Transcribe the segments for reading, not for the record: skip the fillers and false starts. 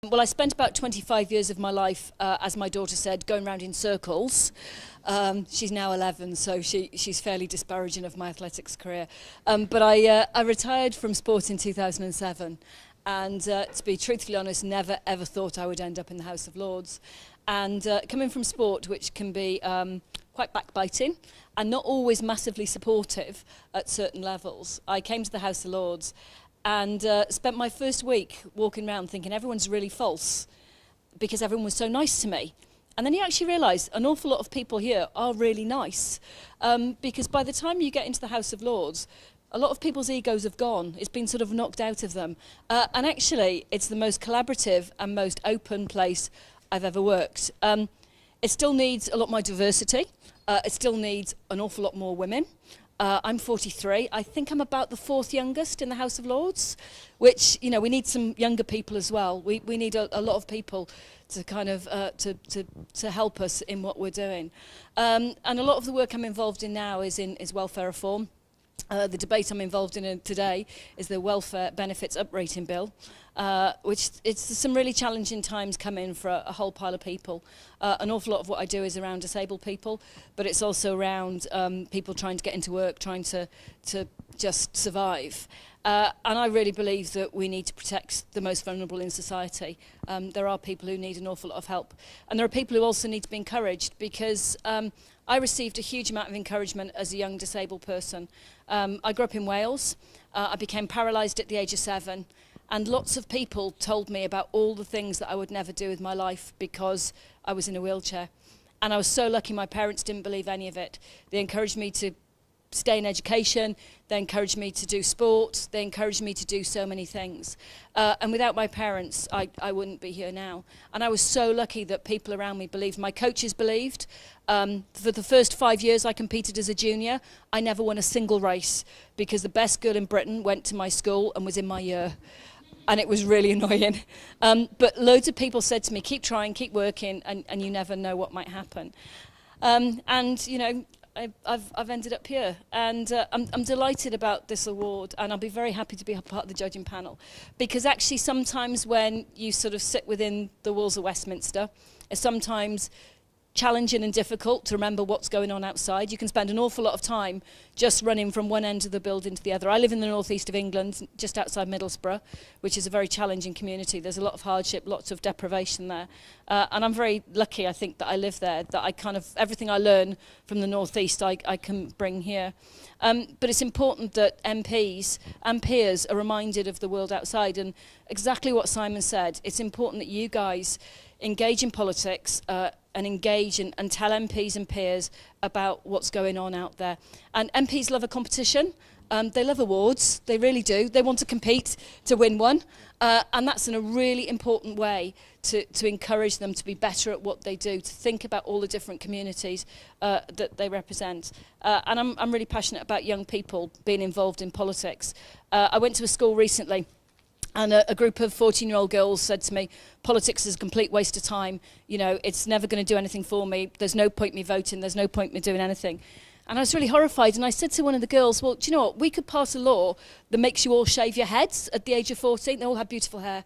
Well, I spent about 25 years of my life, as my daughter said, going round in circles. She's now 11, so she's fairly disparaging of my athletics career. But I retired from sport in 2007, and to be truthfully honest, never ever thought I would end up in the House of Lords. And coming from sport, which can be quite backbiting and not always massively supportive at certain levels, I came to the House of Lords and spent my first week walking around thinking everyone's really false because everyone was so nice to me. And then you actually realise an awful lot of people here are really nice, because by the time you get into the House of Lords, a lot of people's egos have gone. It's been sort of knocked out of them. And actually, it's the most collaborative and most open place I've ever worked. It still needs a lot more diversity. It still needs an awful lot more women. I'm 43. I think I'm about the fourth youngest in the House of Lords, which, you know, we need some younger people as well. We need a lot of people to kind of to help us in what we're doing. And a lot of the work I'm involved in now is welfare reform. The debate I'm involved in today is the welfare benefits uprating bill, which it's some really challenging times coming for a whole pile of people. An awful lot of what I do is around disabled people, but it's also around people trying to get into work, trying to just survive. And I really believe that we need to protect the most vulnerable in society. There are people who need an awful lot of help. And there are people who also need to be encouraged, because I received a huge amount of encouragement as a young disabled person. I grew up in Wales. I became paralysed at the age of 7. And lots of people told me about all the things that I would never do with my life because I was in a wheelchair. And I was so lucky my parents didn't believe any of it. They encouraged me to stay in education, they encouraged me to do sport, they encouraged me to do so many things. And without my parents, I wouldn't be here now. And I was so lucky that people around me believed. My coaches believed. For the first 5 years I competed as a junior, I never won a single race because the best girl in Britain went to my school and was in my year. And it was really annoying. But loads of people said to me, keep trying, keep working, and you never know what might happen. And, you know, I've ended up here, and I'm delighted about this award, and I'll be very happy to be a part of the judging panel, because actually sometimes when you sort of sit within the walls of Westminster, it's sometimes challenging and difficult to remember what's going on outside. You can spend an awful lot of time just running from one end of the building to the other. I live in the northeast of England, just outside Middlesbrough, which is a very challenging community. There's a lot of hardship, lots of deprivation there. And I'm very lucky, I think, that I live there, that I kind of, everything I learn from the northeast, I can bring here. But it's important that MPs and peers are reminded of the world outside, and exactly what Simon said, it's important that you guys engage in politics, and engage and tell MPs and peers about what's going on out there. And MPs love a competition. They love awards. They really do. They want to compete to win one. And that's in a really important way to encourage them to be better at what they do, to think about all the different communities that they represent. And I'm really passionate about young people being involved in politics. I went to a school recently, and a group of 14-year-old girls said to me, politics is a complete waste of time. You know, it's never going to do anything for me. There's no point me voting. There's no point me doing anything. And I was really horrified. And I said to one of the girls, well, do you know what? We could pass a law that makes you all shave your heads at the age of 14. They all have beautiful hair.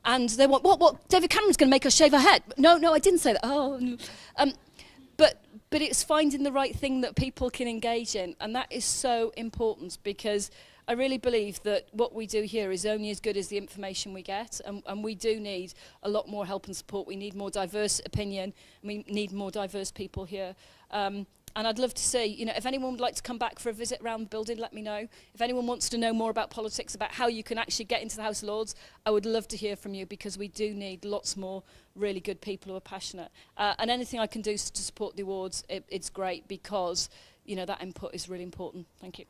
And they want, what? David Cameron's going to make us shave our head? No, I didn't say that. Oh, but it's finding the right thing that people can engage in. And that is so important, because I really believe that what we do here is only as good as the information we get, and we do need a lot more help and support. We need more diverse opinion, and we need more diverse people here. And I'd love to see, you know, if anyone would like to come back for a visit around the building, let me know. If anyone wants to know more about politics, about how you can actually get into the House of Lords, I would love to hear from you, because we do need lots more really good people who are passionate. And anything I can do to support the awards, it's great, because, you know, that input is really important. Thank you.